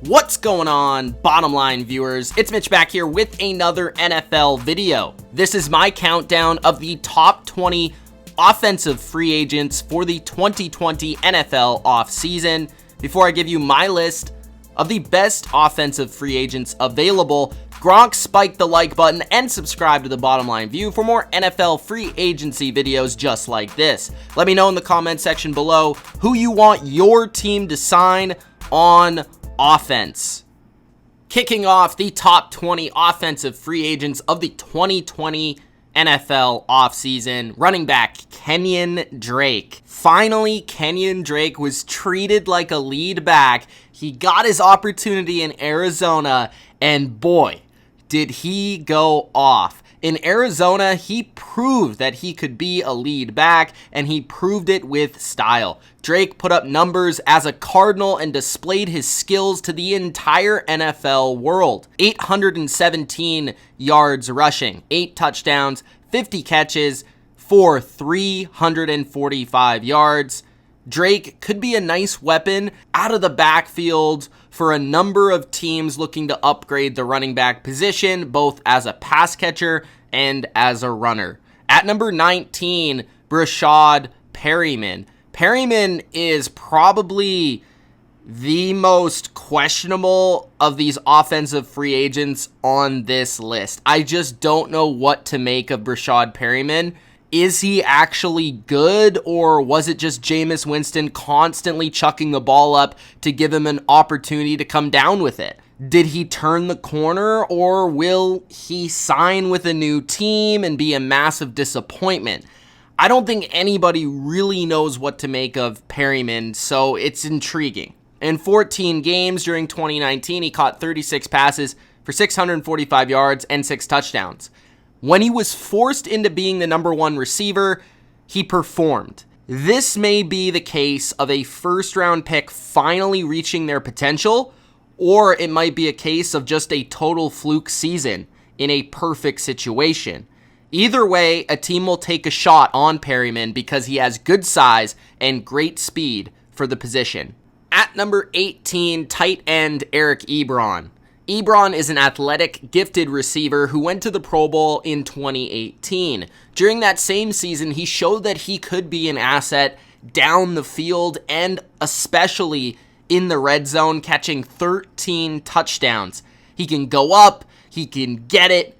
What's going on, bottom line viewers? It's Mitch back here with another NFL video. This is my countdown of the top 20 offensive free agents for the 2020 NFL offseason. Before I give you my list of the best offensive free agents available, Gronk, spike the like button and subscribe to the Bottom Line View for more NFL free agency videos just like this. Let me know in the comment section below who you want your team to sign on offense. Kicking off the top 20 offensive free agents of the 2020 NFL offseason, running back Kenyan Drake. Finally, Kenyan Drake was treated like a lead back. He got his opportunity in Arizona, and boy, did he go off. In Arizona, he proved that he could be a lead back, and he proved it with style. Drake put up numbers as a Cardinal and displayed his skills to the entire NFL world. 817 yards rushing, 8 touchdowns, 50 catches for 345 yards. Drake could be a nice weapon out of the backfield for a number of teams looking to upgrade the running back position, both as a pass catcher and as a runner. At number 19, Breshad Perriman. Perriman is probably the most questionable of these offensive free agents on this list. I just don't know what to make of Breshad Perriman. Is he actually good, or was it just Jameis Winston constantly chucking the ball up to give him an opportunity to come down with it? Did he turn the corner, or will he sign with a new team and be a massive disappointment? I don't think anybody really knows what to make of Perriman, so it's intriguing. In 14 games during 2019, he caught 36 passes for 645 yards and 6 touchdowns. When he was forced into being the number one receiver, he performed. This may be the case of a first-round pick finally reaching their potential, or it might be a case of just a total fluke season in a perfect situation. Either way, a team will take a shot on Perriman because he has good size and great speed for the position. At number 18, tight end Eric Ebron. Ebron is an athletic, gifted receiver who went to the Pro Bowl in 2018. During that same season, he showed that he could be an asset down the field and especially in the red zone, catching 13 touchdowns. He can go up, he can get it,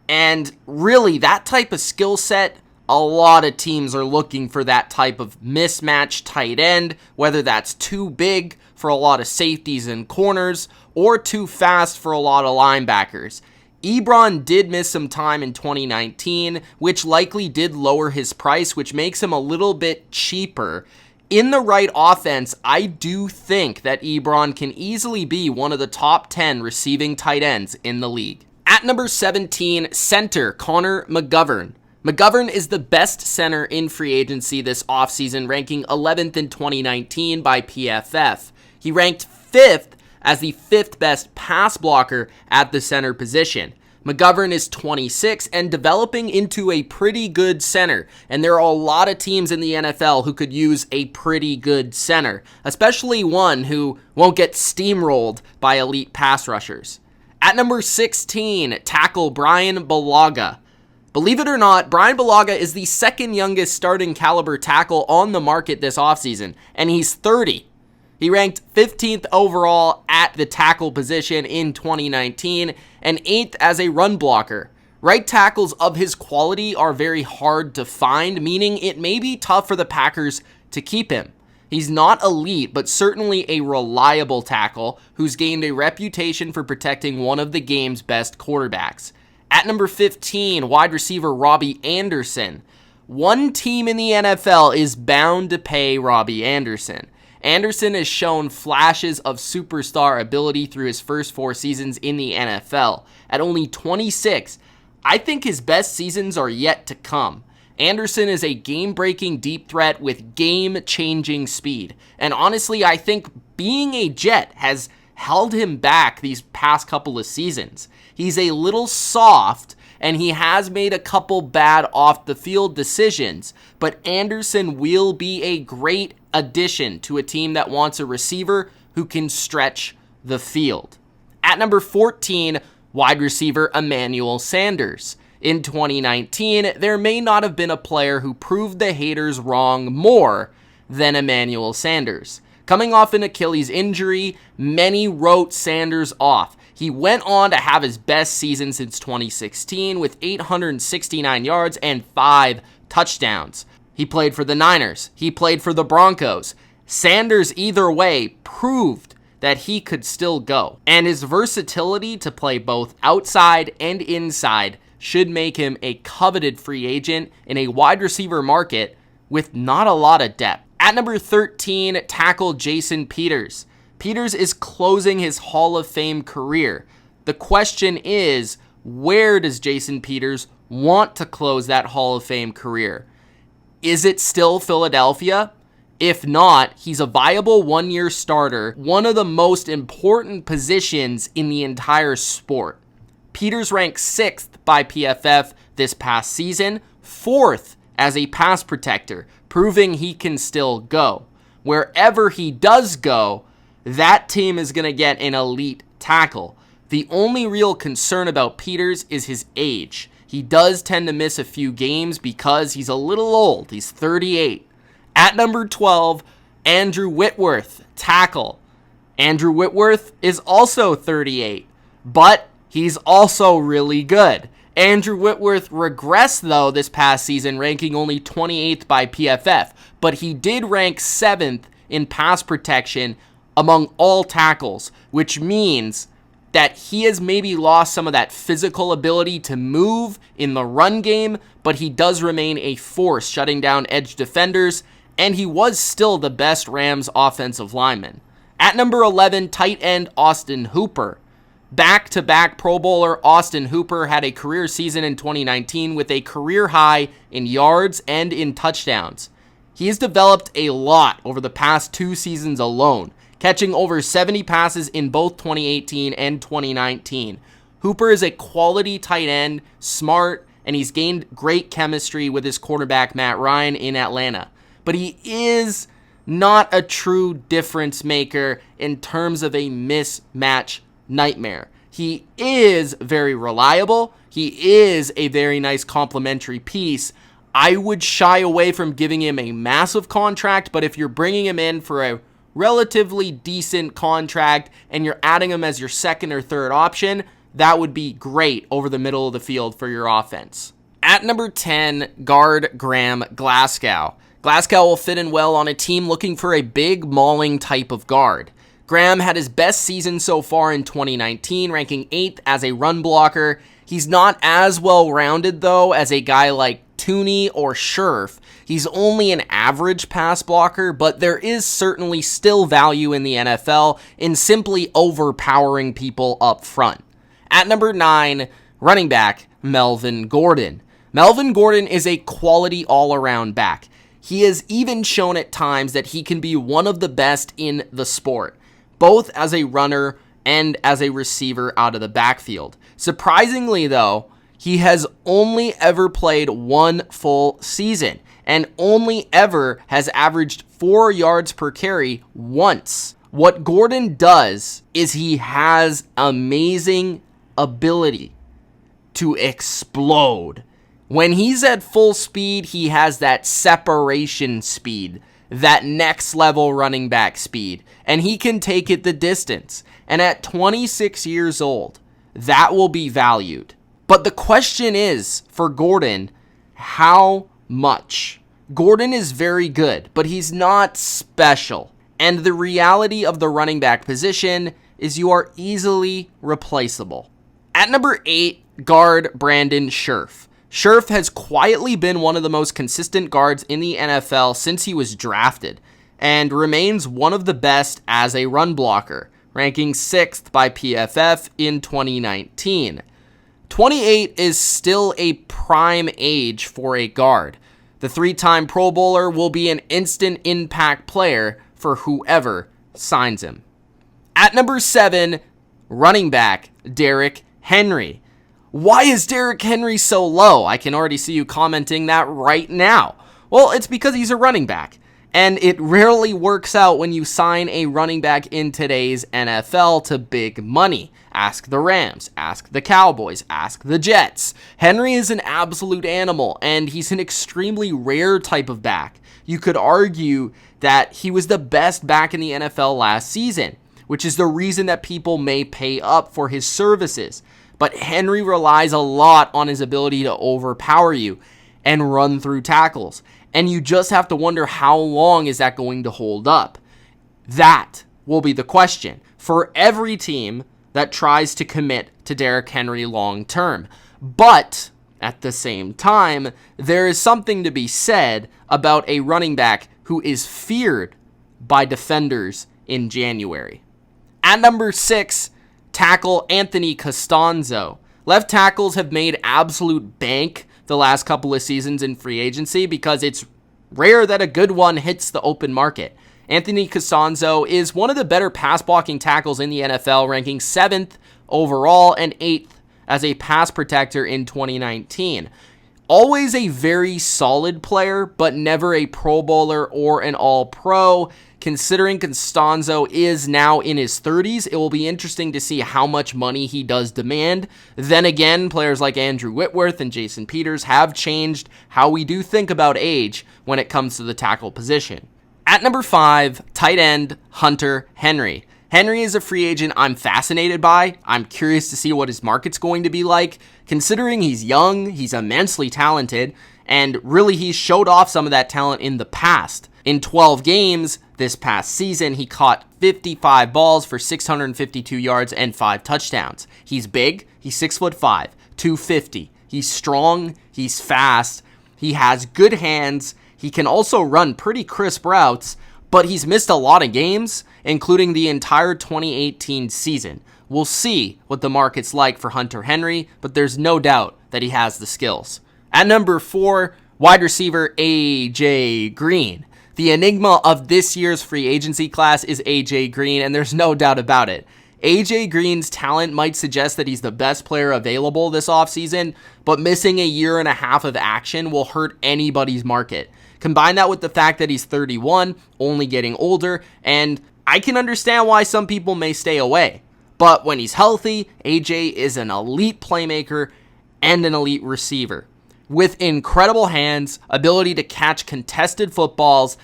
and really that type of skill set, a lot of teams are looking for that type of mismatch tight end, whether that's too big for a lot of safeties and corners or too fast for a lot of linebackers. Ebron did miss some time in 2019, which likely did lower his price, which makes him a little bit cheaper. In the right offense, I do think that Ebron can easily be one of the top 10 receiving tight ends in the league. At number 17, center Connor McGovern. McGovern is the best center in free agency this offseason, ranking 11th in 2019 by PFF. He ranked 5th as the 5th best pass blocker at the center position. McGovern is 26 and developing into a pretty good center, and there are a lot of teams in the NFL who could use a pretty good center, especially one who won't get steamrolled by elite pass rushers. At number 16, tackle Brian Bulaga. Believe it or not, Brian Bulaga is the second youngest starting caliber tackle on the market this offseason, and he's 30. He ranked 15th overall at the tackle position in 2019 and 8th as a run blocker. Right tackles of his quality are very hard to find, meaning it may be tough for the Packers to keep him. He's not elite, but certainly a reliable tackle who's gained a reputation for protecting one of the game's best quarterbacks. At number 15, wide receiver Robbie Anderson. One team in the NFL is bound to pay Robbie Anderson. Anderson has shown flashes of superstar ability through his first 4 seasons in the NFL. At only 26, I think his best seasons are yet to come. Anderson is a game-breaking deep threat with game-changing speed. And honestly, I think being a Jet has held him back these past couple of seasons. He's a little soft, and he has made a couple bad off-the-field decisions, but Anderson will be a great addition to a team that wants a receiver who can stretch the field. At number 14, wide receiver Emmanuel Sanders. In 2019, there may not have been a player who proved the haters wrong more than Emmanuel Sanders. Coming off an Achilles injury, many wrote Sanders off. He went on to have his best season since 2016 with 869 yards and 5 touchdowns. He played for the Niners. He played for the Broncos. Sanders, either way, proved that he could still go. And his versatility to play both outside and inside should make him a coveted free agent in a wide receiver market with not a lot of depth. At number 13, tackle Jason Peters. Peters is closing his Hall of Fame career. The question is, where does Jason Peters want to close that Hall of Fame career? Is it still Philadelphia? If not, he's a viable one-year starter, one of the most important positions in the entire sport. Peters ranked 6th by PFF this past season, 4th as a pass protector, proving he can still go. Wherever he does go, that team is going to get an elite tackle. The only real concern about Peters is his age. He does tend to miss a few games because he's a little old. He's 38. At number 12, Andrew Whitworth, tackle. Andrew Whitworth is also 38, but he's also really good. Andrew Whitworth regressed, though, this past season, ranking only 28th by PFF, but he did rank 7th in pass protection among all tackles, which means that he has maybe lost some of that physical ability to move in the run game, but he does remain a force shutting down edge defenders, and he was still the best Rams offensive lineman. At number 11, tight end Austin Hooper. Back-to-back Pro Bowler Austin Hooper had a career season in 2019 with a career high in yards and in touchdowns. He has developed a lot over the past 2 seasons alone, catching over 70 passes in both 2018 and 2019. Hooper is a quality tight end, smart, and he's gained great chemistry with his quarterback Matt Ryan in Atlanta. But he is not a true difference maker in terms of a mismatch nightmare. He is very reliable. He is a very nice complementary piece. I would shy away from giving him a massive contract, but if you're bringing him in for a relatively decent contract and you're adding him as your second or third option, that would be great over the middle of the field for your offense. At number 10, guard Graham Glasgow. Glasgow will fit in well on a team looking for a big mauling type of guard. Graham had his best season so far in 2019, ranking 8th as a run blocker. He's not as well-rounded, though, as a guy like Tooney or Scherf. He's only an average pass blocker, but there is certainly still value in the NFL in simply overpowering people up front. At number 9, running back Melvin Gordon. Melvin Gordon is a quality all-around back. He has even shown at times that he can be one of the best in the sport, both as a runner and as a receiver out of the backfield. Surprisingly, though, he has only ever played 1 full season and only ever has averaged 4 yards per carry once. What Gordon does is he has amazing ability to explode. When he's at full speed, he has that separation speed, that next level running back speed, and he can take it the distance. And at 26 years old, that will be valued. But the question is, for Gordon, how much? Gordon is very good, but he's not special. And the reality of the running back position is you are easily replaceable. At number 8, guard Brandon Scherf. Scherf has quietly been one of the most consistent guards in the NFL since he was drafted, and remains one of the best as a run blocker, ranking 6th by PFF in 2019. 28 is still a prime age for a guard. The 3-time Pro Bowler will be an instant impact player for whoever signs him. At number 7, running back Derrick Henry. Why is Derrick Henry so low? I can already see you commenting that right now. Well, it's because he's a running back. And it rarely works out when you sign a running back in today's NFL to big money. Ask the Rams, ask the Cowboys, ask the Jets. Henry is an absolute animal, and he's an extremely rare type of back. You could argue that he was the best back in the NFL last season, which is the reason that people may pay up for his services. But Henry relies a lot on his ability to overpower you and run through tackles. And you just have to wonder, how long is that going to hold up? That will be the question for every team that tries to commit to Derrick Henry long term. But at the same time, there is something to be said about a running back who is feared by defenders in January. At number 6, tackle Anthony Costanzo. Left tackles have made absolute bank the last couple of seasons in free agency because it's rare that a good one hits the open market. Anthony Costanzo is one of the better pass blocking tackles in the NFL, ranking 7th overall and 8th as a pass protector in 2019. Always a very solid player, but never a Pro Bowler or an All-Pro. Considering Costanzo is now in his 30s, it will be interesting to see how much money he does demand. Then again, players like Andrew Whitworth and Jason Peters have changed how we do think about age when it comes to the tackle position. At number 5, tight end Hunter Henry. Henry is a free agent I'm fascinated by. I'm curious to see what his market's going to be like. Considering he's young, he's immensely talented, and really he's showed off some of that talent in the past. In 12 games this past season, he caught 55 balls for 652 yards and 5 touchdowns. He's big, he's 6'5", 250. He's strong, he's fast, he has good hands, he can also run pretty crisp routes, but he's missed a lot of games, including the entire 2018 season. We'll see what the market's like for Hunter Henry, but there's no doubt that he has the skills. At number 4, wide receiver A.J. Green. The enigma of this year's free agency class is A.J. Green, and there's no doubt about it. A.J. Green's talent might suggest that he's the best player available this offseason, but missing a year and a half of action will hurt anybody's market. Combine that with the fact that he's 31, only getting older, and I can understand why some people may stay away. But when he's healthy, AJ is an elite playmaker and an elite receiver with incredible hands, ability to catch contested footballs,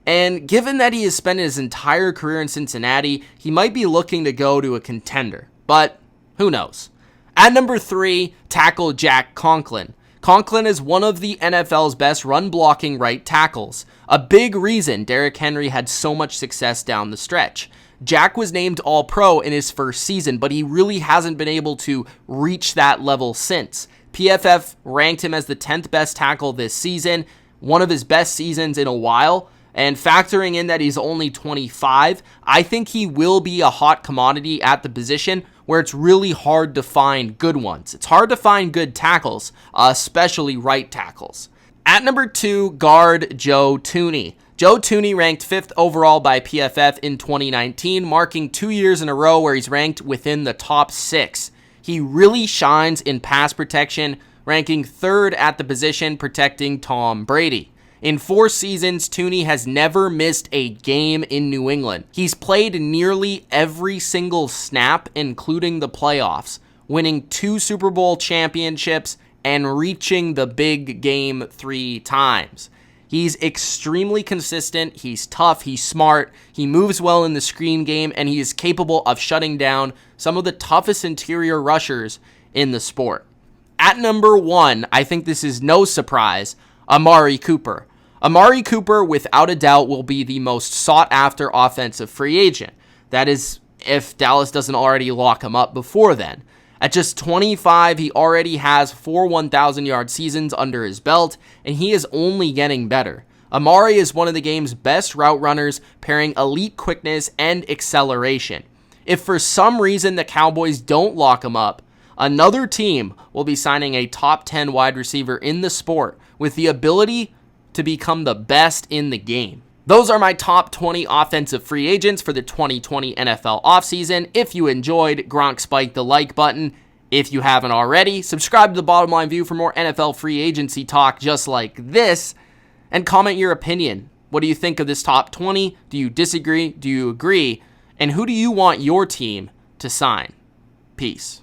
and given that he has spent his entire career in Cincinnati, he might be looking to go to a contender. But who knows? At number 3, tackle Jack Conklin. Conklin is one of the NFL's best run-blocking right tackles. A big reason Derrick Henry had so much success down the stretch. Jack was named All-Pro in his first season, but he really hasn't been able to reach that level since. PFF ranked him as the 10th best tackle this season, one of his best seasons in a while, and factoring in that he's only 25, I think he will be a hot commodity at the position where it's really hard to find good ones. It's hard to find good tackles, especially right tackles. At number 2, guard Joe Thuney. Joe Thuney ranked 5th overall by PFF in 2019, marking 2 years in a row where he's ranked within the top 6. He really shines in pass protection, ranking 3rd at the position, protecting Tom Brady. In 4 seasons, Thuney has never missed a game in New England. He's played nearly every single snap, including the playoffs, winning 2 Super Bowl championships and reaching the big game 3 times. He's extremely consistent, he's tough, he's smart, he moves well in the screen game, and he is capable of shutting down some of the toughest interior rushers in the sport. At number 1, I think this is no surprise, Amari Cooper. Amari Cooper, without a doubt, will be the most sought-after offensive free agent. That is, if Dallas doesn't already lock him up before then. At just 25, he already has 4 1,000-yard seasons under his belt, and he is only getting better. Amari is one of the game's best route runners, pairing elite quickness and acceleration. If for some reason the Cowboys don't lock him up, another team will be signing a top 10 wide receiver in the sport with the ability to become the best in the game. Those are my top 20 offensive free agents for the 2020 NFL offseason. If you enjoyed, Gronk spike the like button. If you haven't already, subscribe to the Bottom Line View for more NFL free agency talk just like this, and comment your opinion. What do you think of this top 20? Do you disagree? Do you agree? And who do you want your team to sign? Peace.